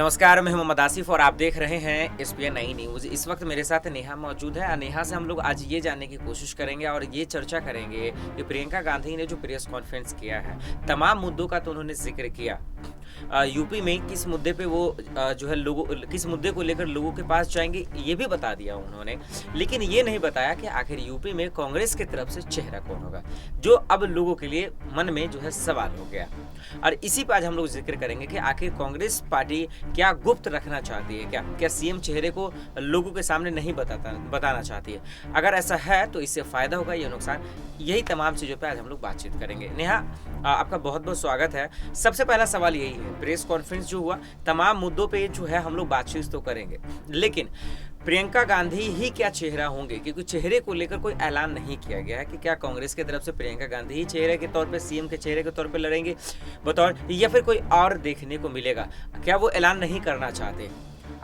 नमस्कार, मैं मोहम्मद आसिफ और आप देख रहे हैं एसपीएन नई न्यूज़। इस वक्त मेरे साथ नेहा मौजूद है। नेहा से हम लोग आज ये जानने की कोशिश करेंगे और ये चर्चा करेंगे कि प्रियंका गांधी ने जो प्रेस कॉन्फ्रेंस किया है, तमाम मुद्दों का तो उन्होंने जिक्र किया। यूपी में किस मुद्दे पे वो जो है लोगों किस मुद्दे को लेकर लोगों के पास जाएंगे, ये भी बता दिया उन्होंने। लेकिन ये नहीं बताया कि आखिर यूपी में कांग्रेस की तरफ से चेहरा कौन होगा, जो अब लोगों के लिए मन में जो है सवाल हो गया। और इसी पर आज हम लोग जिक्र करेंगे कि आखिर कांग्रेस पार्टी क्या गुप्त रखना चाहती है, क्या सीएम चेहरे को लोगों के सामने नहीं बताना चाहती है। अगर ऐसा है तो इससे फायदा होगा या नुकसान, यही तमाम चीज़ों पे आज हम लोग बातचीत करेंगे। नेहा, आपका बहुत बहुत स्वागत है। सबसे पहला सवाल यही है, प्रेस कॉन्फ्रेंस जो हुआ, तमाम मुद्दों पे जो है हम लोग बातचीत तो करेंगे, लेकिन प्रियंका गांधी ही क्या चेहरा होंगे, क्योंकि चेहरे को लेकर कोई ऐलान नहीं किया गया है कि क्या कांग्रेस की तरफ से प्रियंका गांधी ही चेहरे के तौर पे, सीएम के चेहरे के तौर पे लड़ेंगे बतौर, या फिर कोई और देखने को मिलेगा। क्या वो ऐलान नहीं करना चाहते?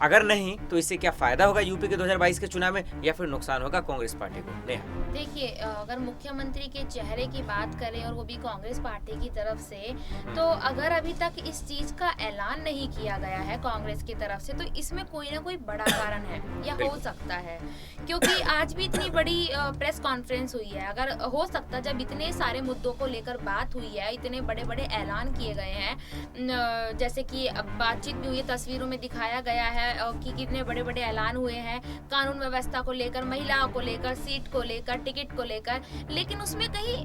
अगर नहीं तो इससे क्या फायदा होगा यूपी के 2022 के चुनाव में, या फिर नुकसान होगा कांग्रेस पार्टी को? देखिए, अगर मुख्यमंत्री के चेहरे की बात करें और वो भी कांग्रेस पार्टी की तरफ से, तो अगर अभी तक इस चीज का ऐलान नहीं किया गया है कांग्रेस की तरफ से, तो इसमें कोई ना कोई बड़ा कारण है या हो सकता है। क्योंकि आज भी इतनी बड़ी प्रेस कॉन्फ्रेंस हुई है, अगर हो सकता जब इतने सारे मुद्दों को लेकर बात हुई है, इतने बड़े बड़े ऐलान किए गए हैं, जैसे कि बातचीत भी हुई है, तस्वीरों में दिखाया गया है कि कितने बड़े बड़े ऐलान हुए हैं कानून व्यवस्था को लेकर, महिलाओं को लेकर, सीट को लेकर, टिकट को लेकर, लेकिन उसमें कहीं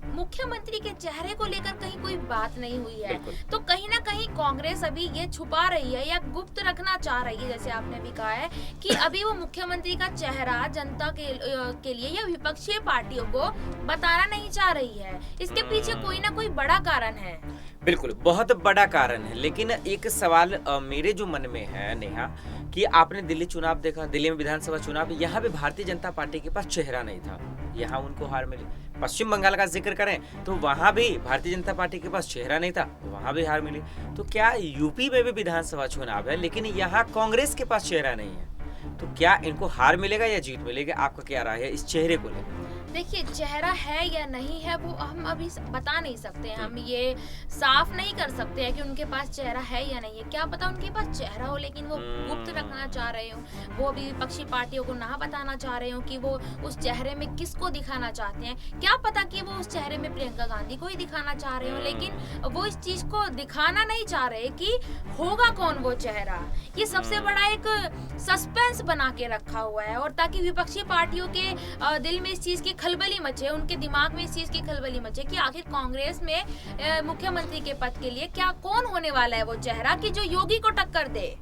मुख्यमंत्री के चेहरे को लेकर कहीं कोई बात नहीं हुई है। तो कहीं ना कहीं कांग्रेस अभी ये छुपा रही है या गुप्त रखना चाह रही है, जैसे आपने भी कहा है कि अभी वो मुख्यमंत्री का चेहरा जनता के लिए या विपक्षी पार्टियों को बताना नहीं चाह रही है। इसके पीछे कोई ना कोई बड़ा कारण है। बिल्कुल, बहुत बड़ा कारण है। लेकिन एक सवाल मेरे जो मन में है नेहा, कि आपने दिल्ली चुनाव देखा, दिल्ली में विधानसभा चुनाव, यहाँ पे भारतीय जनता पार्टी के पास चेहरा नहीं था, यहाँ उनको हार मिली। पश्चिम बंगाल का जिक्र करें तो वहाँ भी भारतीय जनता पार्टी के पास चेहरा नहीं था, वहाँ भी हार मिली। तो क्या यूपी में भी विधानसभा चुनाव है लेकिन यहाँ कांग्रेस के पास चेहरा नहीं है, तो क्या इनको हार मिलेगा या जीत मिलेगा? आपका क्या राय है इस चेहरे को लेकर? देखिए, चेहरा है या नहीं है वो हम अभी बता नहीं सकते हैं, हम ये साफ नहीं कर सकते हैं कि उनके पास चेहरा है या नहीं है। क्या पता उनके पास चेहरा हो लेकिन वो गुप्त रखना चाह रहे हो, वो अभी विपक्षी पार्टियों को ना बताना चाह रहे हो कि वो उस चेहरे में किसको दिखाना चाहते हैं। क्या पता कि वो उस चेहरे में प्रियंका गांधी को ही दिखाना चाह रहे हो, लेकिन वो इस चीज को दिखाना नहीं चाह रहे कि होगा कौन वो चेहरा। ये सबसे बड़ा एक सस्पेंस बना के रखा हुआ है, और ताकि विपक्षी पार्टियों के दिल में इस चीज की खलबली मचे, उनके दिमाग में इस चीज की खलबली मचे कि आखिर कांग्रेस में मुख्यमंत्री के पद के लिए क्या कौन होने वाला है वो चेहरा कि जो योगी को टक्कर दे।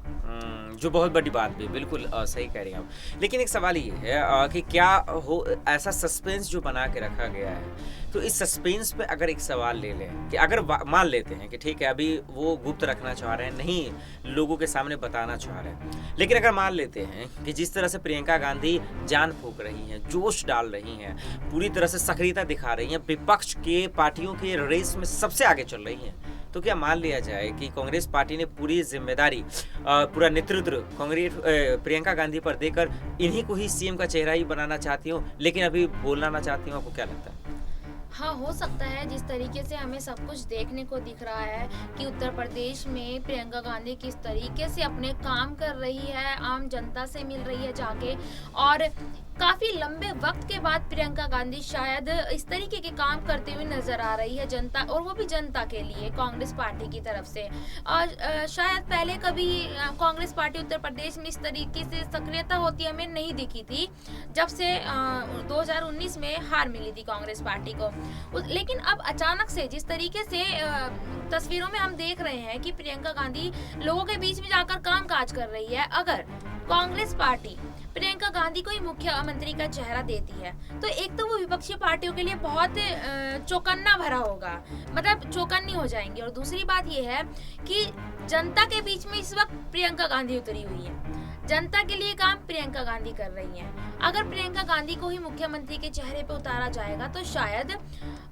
जो बहुत बड़ी बात भी, बिल्कुल सही कह रही हैं आप। लेकिन एक सवाल ये है कि क्या हो ऐसा सस्पेंस जो बना के रखा गया है, तो इस सस्पेंस पे अगर एक सवाल ले लें कि अगर मान लेते हैं कि ठीक है अभी वो गुप्त रखना चाह रहे हैं, नहीं लोगों के सामने बताना चाह रहे हैं, लेकिन अगर मान लेते हैं कि जिस तरह से प्रियंका गांधी जान फूंक रही हैं, जोश डाल रही हैं, पूरी तरह से सक्रियता दिखा रही हैं, विपक्ष के पार्टियों के रेस में सबसे आगे चल रही हैं, तो क्या मान लिया जाए कि कांग्रेस पार्टी ने पूरी जिम्मेदारी, पूरा नेतृत्व कांग्रेस प्रियंका गांधी पर देकर इन्हीं को ही सीएम का चेहरा ही बनाना चाहती हूँ, लेकिन अभी बोलना ना चाहती हूँ? आपको क्या लगता है? हाँ, हो सकता है। जिस तरीके से हमें सब कुछ देखने को दिख रहा है कि उत्तर प्रदेश में प्रियंका गांधी किस तरीके से अपने काम कर रही है, आम जनता से मिल रही है जाके, और काफी लंबे वक्त के बाद प्रियंका गांधी शायद इस तरीके के काम करते हुए नजर आ रही है जनता, और वो भी जनता के लिए कांग्रेस पार्टी की तरफ से। और शायद पहले कभी कांग्रेस पार्टी उत्तर प्रदेश में इस तरीके से सक्रियता होती हमें नहीं दिखी थी, जब से 2019 में हार मिली थी कांग्रेस पार्टी को। लेकिन अब अचानक से जिस तरीके से तस्वीरों में हम देख रहे हैं कि प्रियंका गांधी लोगों के बीच में जाकर काम काज कर रही है, अगर कांग्रेस पार्टी प्रियंका गांधी को ही मुख्यमंत्री का चेहरा देती है, तो एक तो वो विपक्षी पार्टियों के लिए बहुत चौकन्ना भरा होगा, मतलब चौकन्नी हो जाएंगे। और दूसरी बात ये है कि जनता के बीच में इस वक्त प्रियंका गांधी उतरी हुई है, जनता के लिए काम प्रियंका गांधी कर रही हैं। अगर प्रियंका गांधी को ही मुख्यमंत्री के चेहरे पे उतारा जाएगा तो शायद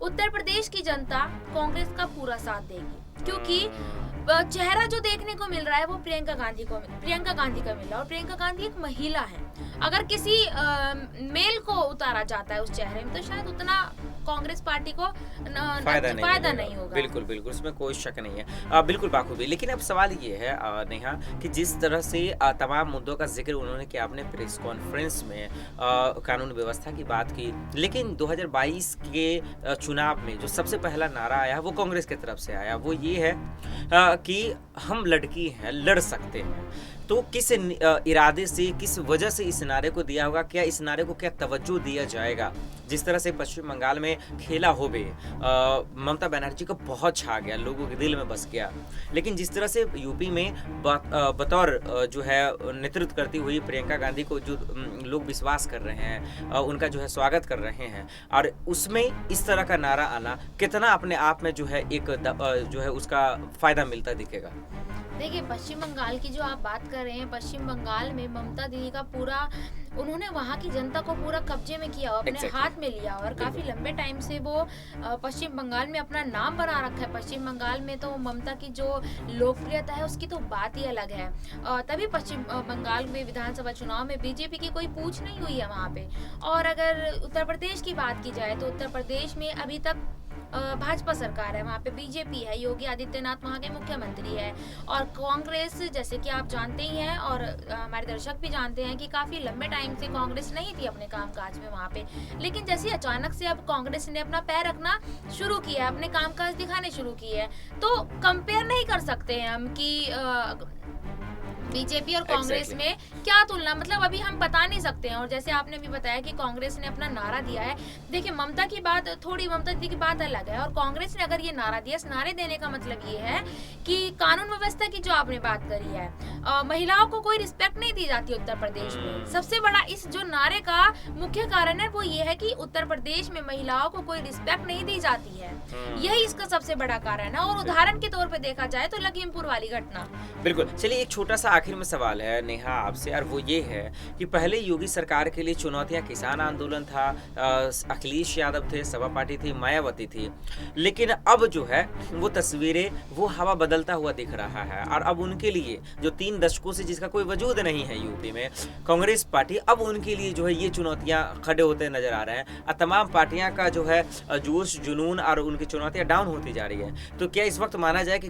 उत्तर प्रदेश की जनता कांग्रेस का पूरा साथ देगी, क्योंकि चेहरा जो देखने को मिल रहा है वो प्रियंका गांधी का मिल रहा है, और प्रियंका गांधी एक महिला है। अगर किसी मेल को उतारा जाता है उस चेहरे में तो शायद उतना कांग्रेस पार्टी को फायदा नहीं होगा। बिल्कुल बिल्कुल, उसमें कोई शक नहीं है। बिल्कुल बाखूबी। लेकिन अब सवाल ये है नेहा कि जिस तरह से तमाम मुद्दों का जिक्र उन्होंने किया अपने प्रेस कॉन्फ्रेंस में, कानून व्यवस्था की बात की, लेकिन 2022 के चुनाव में जो सबसे पहला नारा आया वो कांग्रेस की तरफ से आया, वो ये है कि हम लड़की हैं, लड़ सकते हैं। तो किस इरादे से, किस वजह से इस नारे को दिया होगा? क्या इस नारे को क्या तवज्जो दिया जाएगा? जिस तरह से पश्चिम बंगाल में खेला होबे ममता बनर्जी को बहुत छा गया, लोगों के दिल में बस गया। लेकिन जिस तरह से यूपी में बतौर जो है नेतृत्व करती हुई प्रियंका गांधी को जो लोग विश्वास कर रहे हैं, उनका जो है स्वागत कर रहे हैं, और उसमें इस तरह का नारा आना कितना अपने आप में जो है एक जो है उसका फायदा मिलता दिखेगा? देखिए, पश्चिम बंगाल की जो आप बात कर रहे हैं, पश्चिम बंगाल में ममता दीदी का पूरा, उन्होंने वहाँ की जनता को पूरा कब्जे में किया, अपने हाथ में लिया, और काफी लंबे टाइम से वो पश्चिम बंगाल में अपना नाम बना रखा है। पश्चिम बंगाल में तो ममता की जो लोकप्रियता है उसकी तो बात ही अलग है। तभी पश्चिम बंगाल में विधानसभा चुनाव में बीजेपी की कोई पूछ नहीं हुई है वहाँ पे। और अगर उत्तर प्रदेश की बात की जाए तो उत्तर प्रदेश में अभी तक भाजपा सरकार है, वहाँ पे बीजेपी है, योगी आदित्यनाथ वहाँ के मुख्यमंत्री है, और कांग्रेस, जैसे कि आप जानते ही हैं और हमारे दर्शक भी जानते हैं कि काफी लंबे टाइम से कांग्रेस नहीं थी अपने कामकाज में वहाँ पे। लेकिन जैसे अचानक से अब कांग्रेस ने अपना पैर रखना शुरू किया है, अपने कामकाज दिखाने शुरू किए हैं, तो कंपेयर नहीं कर सकते हैं हम कि बीजेपी और कांग्रेस में क्या तुलना, मतलब अभी हम बता नहीं सकते हैं। और जैसे आपने भी बताया कि कांग्रेस ने अपना नारा दिया है, देखिए ममता की बात, थोड़ी ममता दीदी की बात अलग है, और कांग्रेस ने अगर ये नारा दिया, इस नारे देने का मतलब ये है कि कानून व्यवस्था की जो आपने बात करी है, महिलाओं को कोई रिस्पेक्ट नहीं दी जाती उत्तर प्रदेश में। सबसे बड़ा इस जो नारे का मुख्य कारण है वो ये है कि उत्तर प्रदेश में महिलाओं को कोई रिस्पेक्ट नहीं दी जाती है, यही इसका सबसे बड़ा कारण है। और उदाहरण के तौर पर देखा जाए तो लखीमपुर वाली घटना। बिल्कुल। चलिए, एक छोटा सा आखिर में सवाल है नेहा आपसे, और वो ये है कि पहले योगी सरकार के लिए चुनौतियां किसान आंदोलन था, अखिलेश यादव थे, सपा पार्टी थी, मायावती थी, लेकिन अब जो है वो तस्वीरें, वो हवा बदलता हुआ दिख रहा है। और अब उनके लिए जो 3 दशकों से जिसका कोई वजूद नहीं है यूपी में, कांग्रेस पार्टी, अब उनके लिए जो है ये चुनौतियां खड़े होते नजर आ रहे हैं, और तमाम पार्टियां का जो है जोश जुनून और उनकी चुनौतियां डाउन होती जा रही है। तो क्या इस वक्त माना जाए कि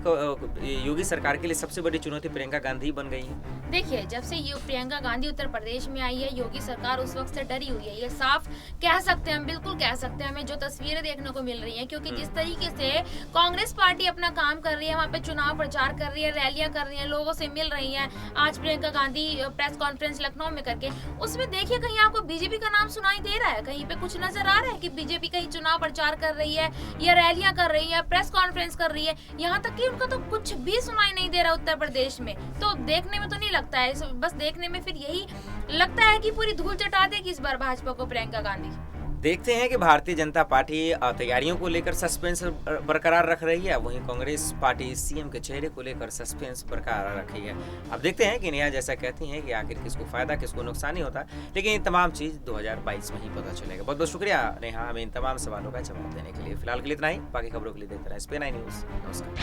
योगी सरकार के लिए सबसे बड़ी चुनौती प्रियंका गांधी बन गई है? देखिए, जब से प्रियंका गांधी उत्तर प्रदेश में आई है, योगी सरकार उस वक्त से डरी हुई है, ये साफ कह सकते हैं हम, बिल्कुल कह सकते हैं। हमें जो तस्वीरें देखने को मिल रही हैं, क्योंकि जिस तरीके से कांग्रेस पार्टी अपना काम कर रही है, वहाँ पे चुनाव प्रचार कर रही है, रैलियां कर रही है, लोगों से मिल रही है, आज प्रियंका गांधी प्रेस कॉन्फ्रेंस लखनऊ में करके, उसमें देखिए कहीं आपको बीजेपी का नाम सुनाई दे रहा है, कहीं पे कुछ नजर आ रहा है कि बीजेपी कहीं चुनाव प्रचार कर रही है या रैलियां कर रही है, प्रेस कॉन्फ्रेंस कर रही है? यहाँ तक कि उनका तो कुछ भी सुनाई नहीं दे रहा उत्तर प्रदेश में। तो देखने में तो नहीं लगता है, बस देखने में फिर यही लगता है कि पूरी धूल चटा देगी इस बार भाजपा को प्रियंका गांधी। देखते हैं कि भारतीय जनता पार्टी तैयारियों को लेकर सस्पेंस बरकरार रख रही है, वहीं कांग्रेस पार्टी सीएम के चेहरे को लेकर सस्पेंस बरकरार रखी है। अब देखते हैं कि नेहा जैसा कहती हैं कि आखिर किसको फायदा किसको नुकसान ही होता है, लेकिन ये तमाम चीज़ 2022 में ही पता चलेगा। बहुत बहुत शुक्रिया नेहा हमें इन तमाम सवालों का जवाब देने के लिए। फिलहाल के लिए इतना ही, बाकी खबरों के लिए देखते रहें SPN9 न्यूज़। नमस्कार।